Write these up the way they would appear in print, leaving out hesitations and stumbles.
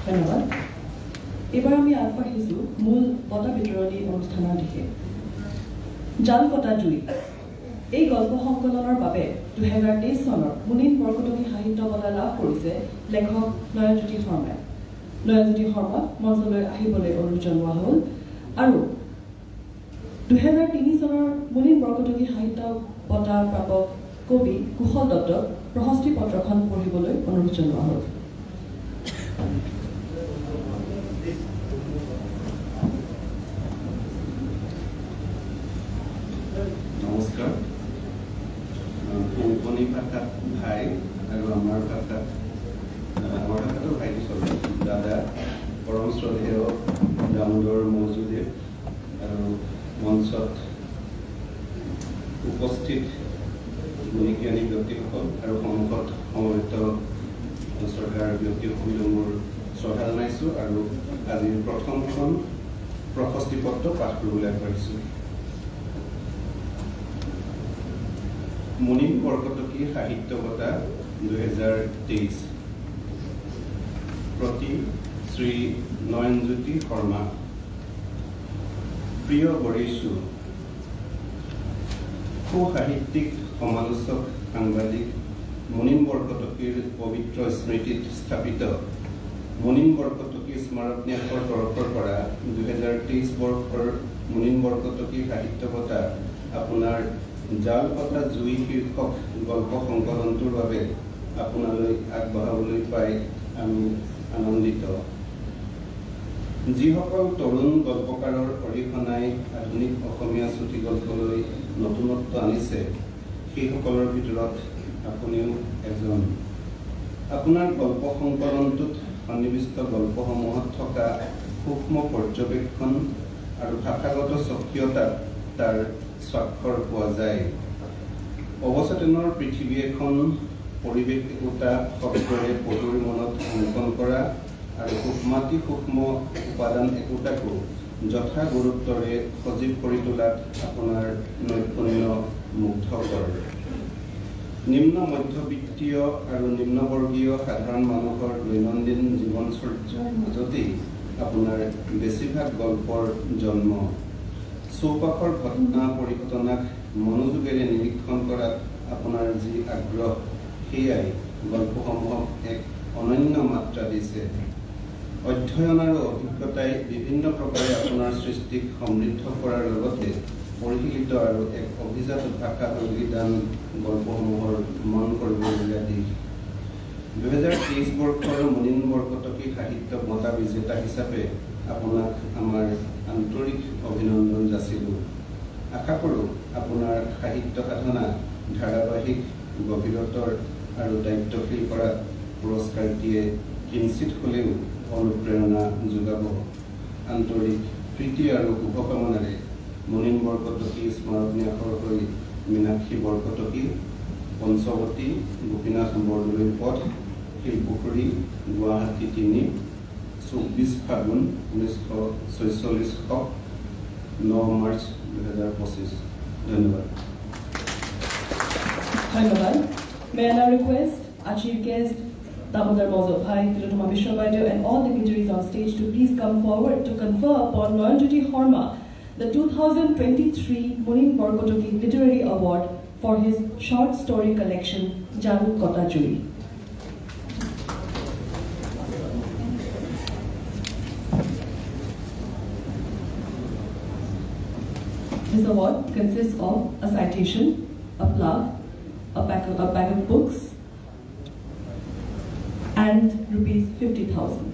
ধন্যবাদ। এবাৰ আমি আগবাঢ়িছোঁ মূল বঁটা বিতৰণী অনুষ্ঠানৰ দিশে। জাল কটা জুই এই গল্প সংকলনৰ বাবে 2023 চনৰ মুনীন বৰকটকী সাহিত্য বঁটা লাভ কৰিছে লেখক নয়নজ্যোতি শৰ্মাই। নয়নজ্যোতি শৰ্মাক মঞ্চলৈ আহিবলৈ অনুৰোধ জনোৱা হ'ল আৰু 2003 চনৰ মুনীন বৰকটকী সাহিত্য বঁটা প্ৰাপক কবি কুশল দত্তক প্ৰশস্তি পত্ৰখন পঢ়িবলৈ অনুৰোধ জনোৱা হ'ল। নমস্কাৰ। কোঙ্কণী ভাষাত ভাই আৰু আমাৰ ভাষাতো ভাইটি চলে দাদা পৰম শ্ৰদ্ধেয় দামোদৰ মৌজুদেৱ আৰু মঞ্চত উপস্থিত গুণীজ্ঞানী ব্যক্তিসকল আৰু সন্মুখত সমবেত শ্ৰদ্ধাৰ ব্যক্তিসকললৈ মোৰ শ্ৰদ্ধা জনাইছোঁ আৰু আজিৰ প্ৰথমখন প্ৰশস্তি পত্ৰ পাঠ কৰিবলৈ আগবাঢ়িছোঁ। মুনীন বৰকটকী সাহিত্য বঁটা 2023 প্ৰতি শ্ৰী নয়নজ্যোতি শৰ্মা। প্ৰিয় গৰিষ্ঠু সু-সাহিত্যিক সমালোচক সাংবাদিক মুনীন বৰকটকীৰ পবিত্ৰ স্মৃতিত স্থাপিত মুনীন বৰকটকী স্মাৰক ন্যাসৰ তৰফৰ পৰা 2023 বৰ্ষৰ মুনীন বৰকটকী সাহিত্য বঁটা আপোনাৰ জাল কটা জুই শীৰ্ষক গল্প সংকলনটোৰ বাবে আপোনালৈ আগবঢ়াবলৈ পাই আমি আনন্দিত। যিসকল তৰুণ গল্পকাৰৰ অৰিহণাই আধুনিক অসমীয়া চুটি গল্পলৈ নতুনত্ব আনিছে সেইসকলৰ ভিতৰত আপুনিও এজন। আপোনাৰ গল্প সংকলনটোত সন্নিৱিষ্ট গল্পসমূহত থকা সূক্ষ্ম পৰ্যবেক্ষণ আৰু ভাষাগত স্বকীয়তাত তাৰ স্বাক্ষৰ পোৱা যায়। অৱচেতনৰ পৃথিৱী এখন পৰিৱেশ একোটা শব্দৰে পঢ়ুৱৈৰ মনত অংকন কৰা আৰু সূক্ষ্মাতি সূক্ষ্ম উপাদান একোটাকো যথা গুৰুত্বৰে সজীৱ কৰি তোলাত আপোনাৰ নৈপুণ্য মুগ্ধকৰ। নিম্ন মধ্যবিত্তীয় আৰু নিম্নবৰ্গীয় সাধাৰণ মানুহৰ দৈনন্দিন জীৱনচৰ্যাৰ মাজতেই আপোনাৰ বেছিভাগ গল্পৰ জন্ম। চৌপাশৰ ঘটনা পৰিঘটনাক মনোযোগেৰে নিৰীক্ষণ কৰাত আপোনাৰ যি আগ্ৰহ সেয়াই গল্পসমূহক এক অনন্য মাত্ৰা দিছে। অধ্যয়ন আৰু অভিজ্ঞতাই বিভিন্ন প্ৰকাৰে আপোনাৰ সৃষ্টিক সমৃদ্ধ কৰাৰ লগতে পৰিশীলিত আৰু এক অভিজাত ভাষা অভিধান গল্পসমূহৰ মন কৰিবলগীয়া দিশ। 2023 বৰ্ষৰ মুনীন বৰকটকী সাহিত্য বঁটা বিজেতা হিচাপে আপোনাক আমাৰ আন্তৰিক অভিনন্দন যাচিলোঁ। আশা কৰোঁ আপোনাৰ সাহিত্য সাধনা ধাৰাবাহিক গভীৰতৰ আৰু দায়িত্বশীল কৰাত পুৰস্কাৰটিয়ে কিঞ্চিত হ'লেও অনুপ্ৰেৰণা যোগাব। আন্তৰিক প্ৰীতি আৰু শুভকামনাৰে মুনীন বৰকটকী স্মাৰক ন্যাসৰ হৈ মীনাক্ষী বৰকটকী, পঞ্চৱতী, গোপীনাথ বৰদলৈ পথ, শিলপুখুৰী, গুৱাহাটী 3, 24 ফাগুন 1946, 9 মাৰ্চ 2025। ধন্যবাদ। ধন্যবাদ। May I now request our chief guest, Damodar Mauzo Bhai, Tilotoma Mishra Baidu, and all dignitaries on stage to please come forward to confer upon Nayonjyoti Sharma the 2023 Munin Borokotoki Literary Award for his short story collection, Jal Kota Jui. This award consists of a citation, a plug, a bag of books, and ₹50,000.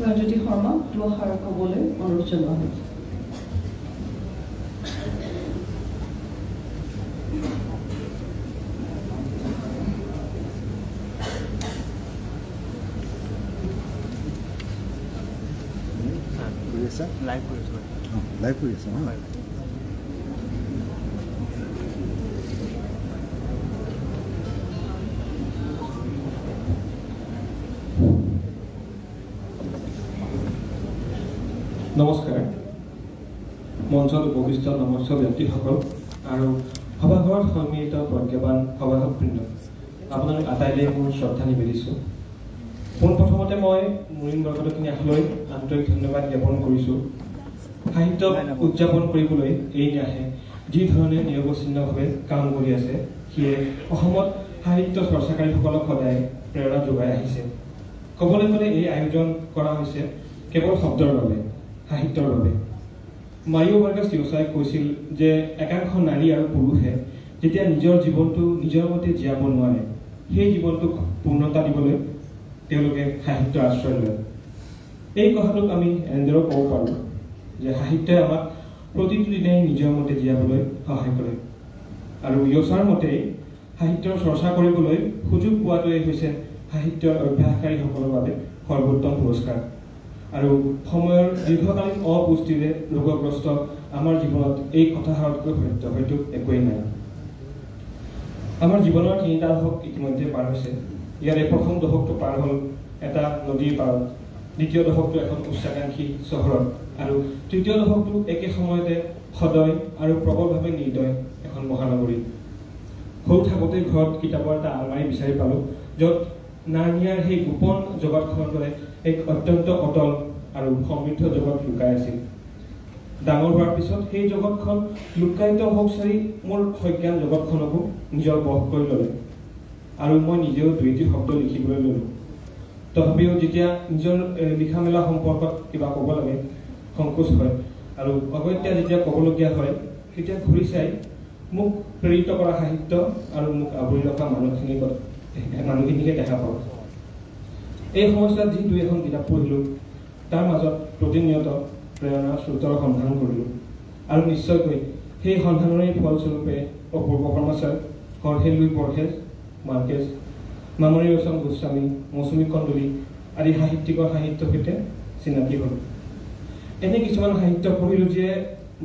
স্বয়নজ্যোতি Sharma দুআষাৰ ক'বলৈ অনুৰোধ জনোৱা হৈছে। Live কৰি আছোঁ। নমস্কাৰ মঞ্চত উপবিষ্ট নমস্য ব্যক্তিসকল আৰু সভাঘৰত সন্মিলিত প্ৰজ্ঞাবান সভাসদবৃন্দ, আপোনালোক আটাইলৈ মোৰ শ্ৰদ্ধা নিবেদিছোঁ। পোনপ্ৰথমতে মই মুনিন বৰকটকী ন্যাসলৈ আন্তৰিক ধন্যবাদ জ্ঞাপন কৰিছোঁ। সাহিত্যক উদযাপন কৰিবলৈ এই ন্যাসে যি ধৰণে নিৰৱচ্ছিন্নভাৱে কাম কৰি আছে, সিয়ে অসমত সাহিত্য চৰ্চাকাৰীসকলক সদায় প্ৰেৰণা যোগাই আহিছে। ক'বলৈ গ'লে এই আয়োজন কৰা হৈছে কেৱল শব্দৰ বাবে, সাহিত্যৰ বাবে। মাৰিও ভাৰ্গাছ টিউছাই কৈছিল যে একাংশ নাৰী আৰু পুৰুষে যেতিয়া নিজৰ জীৱনটো নিজৰ মতে জীয়াব নোৱাৰে, সেই জীৱনটোক পূৰ্ণতা দিবলৈ তেওঁলোকে সাহিত্যৰ আশ্ৰয় লয়। এই কথাটোক আমি এনেদৰে ক'ব পাৰোঁ যে সাহিত্যই আমাক প্ৰতিটো দিনাই নিজৰ মতে জীয়াবলৈ সহায় কৰে। আৰু য়োছাৰ মতেই সাহিত্যৰ চৰ্চা কৰিবলৈ সুযোগ পোৱাটোৱেই হৈছে সাহিত্যৰ অভ্যাসকাৰীসকলৰ বাবে সৰ্বোত্তম পুৰস্কাৰ। আৰু সময়ৰ দীৰ্ঘকালীন অপুষ্টিৰে ৰোগগ্ৰস্ত আমাৰ জীৱনত এই কথাষাৰতকৈ সত্য হয়তো একোৱেই নাই। আমাৰ জীৱনৰ 3টা দশক ইতিমধ্যে পাৰ হৈছে। ইয়াৰে প্ৰথম দশকটো পাৰ হ'ল এটা নদীৰ পাৰত, দ্বিতীয় দশকটো এখন উচ্চাকাংক্ষী চহৰত, আৰু তৃতীয় দশকটো একে সময়তে সদয় আৰু প্ৰবলভাৱে নিৰ্দয় এখন মহানগৰীত। সৰু থাকোঁতে ঘৰত কিতাপৰ এটা আলমাৰি বিচাৰি পালোঁ, য'ত নাৰ্নিয়াৰ সেই গোপন জগতখনৰ দৰে এক অত্যন্ত অটল আৰু সমৃদ্ধ জগত লুকাই আছিল। ডাঙৰ হোৱাৰ পিছত সেই জগতখন লুকায়িত হওক চাৰি মোৰ সজ্ঞান জগতখনকো নিজৰ বশ কৰি ল'লে, আৰু মই নিজেও 2টি শব্দ লিখিবলৈ ল'লোঁ। তথাপিও যেতিয়া নিজৰ লিখা মেলা সম্পৰ্কত কিবা ক'ব লাগে সংকোচ হয়, আৰু অগত্যা যেতিয়া ক'বলগীয়া হয়, তেতিয়া ঘূৰি চাই মোক প্ৰেৰিত কৰা সাহিত্য আৰু মোক আৱৰি ৰখা মানুহখিনিকে দেখা পাওঁ। এই সময়ছোৱাত যি 2-এখন কিতাপ পঢ়িলোঁ, তাৰ মাজত প্ৰতিনিয়ত প্ৰেৰণাৰ স্ৰোতৰ সন্ধান কৰিলোঁ, আৰু নিশ্চয়কৈ সেই সন্ধানৰেই ফলস্বৰূপে অপূৰ্ব কৰ্মাচাৰ, হৰ্হে লুই বৰ্হেজ, মাৰ্কেজ, মামনি ৰয়ছম গোস্বামী, মৌচুমী কন্দলী আদি সাহিত্যিকৰ সাহিত্যৰ সৈতে চিনাকি হ'ল। এনে কিছুমান সাহিত্য পঢ়িলোঁ যিয়ে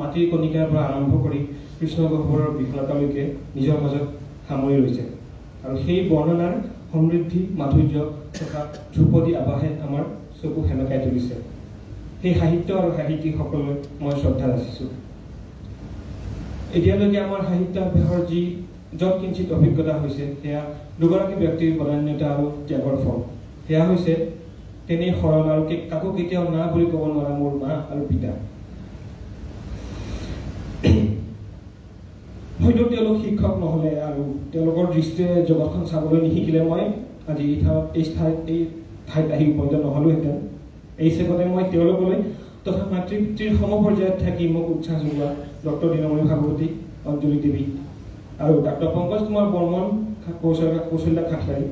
মাটিৰ কণিকাৰ পৰা আৰম্ভ কৰি কৃষ্ণ গহ্বৰৰ বিফলতালৈকে নিজৰ মাজত সামৰি লৈছে, আৰু সেই বৰ্ণনাৰ সমৃদ্ধি, মাধুৰ্য তথা ধ্ৰুপদী আৱাসে আমাৰ চকু সেমেকাই তুলিছে। সেই সাহিত্য আৰু সাহিত্যিকসকললৈ মই শ্ৰদ্ধা যাচিছোঁ। এতিয়ালৈকে আমাৰ সাহিত্য অভ্যাসৰ য'ত কিঞ্চিত অভিজ্ঞতা হৈছে, সেয়া দুগৰাকী ব্যক্তিৰ বদান্যতা আৰু ত্যাগৰ ফল। সেয়া হৈছে তেনেই সৰল আৰু কাকো কেতিয়াও না বুলি ক'ব নোৱাৰা মোৰ মা আৰু পিতা। হয়তো তেওঁলোক শিক্ষক নহ'লে আৰু তেওঁলোকৰ দৃষ্টিৰে জগতখন চাবলৈ নিশিকিলে মই আজি এই ঠাইত আহি উপনীত নহ'লোহেঁতেন। এই চেগতে মই তেওঁলোকলৈ তথা মাতৃ পিতৃৰ সমপৰ্যায়ত থাকি মোক উৎসাহ যোগোৱা ডক্টৰ দীনমণি ভাগৱতী, অঞ্জলি দেৱী আৰু ডাক্তৰ পংকজ কুমাৰ বৰ্মন, কৌশল্যা খাটলাই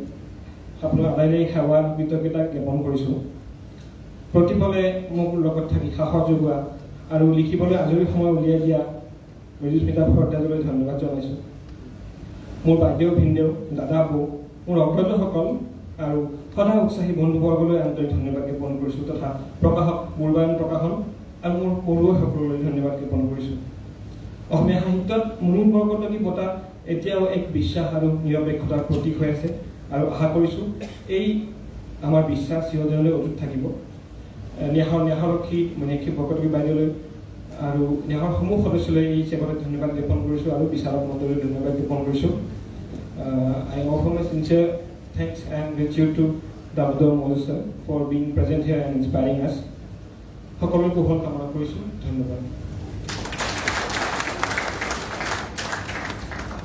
আপোনাৰ আদায় সেৱা কৃতজ্ঞতা জ্ঞাপন কৰিছোঁ। প্ৰতিফলে মোক লগত থাকি সাহস যোগোৱা আৰু লিখিবলৈ আজৰি সময় উলিয়াই দিয়া মৃদুস্মিতা ভট্টাচাৰ্যলৈ ধন্যবাদ জনাইছোঁ। মোৰ বাইদেউ, ভিনদেউ, দাদা, বৌ, মোৰ অগ্ৰজসকল আৰু সদায় উৎসাহী বন্ধুবৰ্গলৈ আন্তৰিক ধন্যবাদ জ্ঞাপন কৰিছোঁ, তথা প্ৰকাশক মূলবায়ন প্ৰকাশন আৰু মোৰ পঢ়ুৱৈসকললৈ ধন্যবাদ জ্ঞাপন কৰিছোঁ। অসমীয়া সাহিত্যত মুনিন বৰকটকী বঁটা এতিয়াও এক বিশ্বাস আৰু নিৰপেক্ষতাৰ প্ৰতীক হৈ আছে, আৰু আশা কৰিছোঁ এই আমাৰ বিশ্বাস চিৰদিনলৈ অটুট থাকিব। ন্যাসৰক্ষী মীনাক্ষী বৰকটকী বাইদেউলৈ আৰু ন্যাসৰ সমূহ সদস্যলৈ এই চেগতে ধন্যবাদ জ্ঞাপন কৰিছোঁ, আৰু বিচাৰক মণ্ডলীলৈ ধন্যবাদ জ্ঞাপন কৰিছোঁ। I offer my sincere thanks and gratitude to Damodar Moses sir for being present here and inspiring us. সকলোৰে কুশল কামনা কৰিছোঁ। ধন্যবাদ।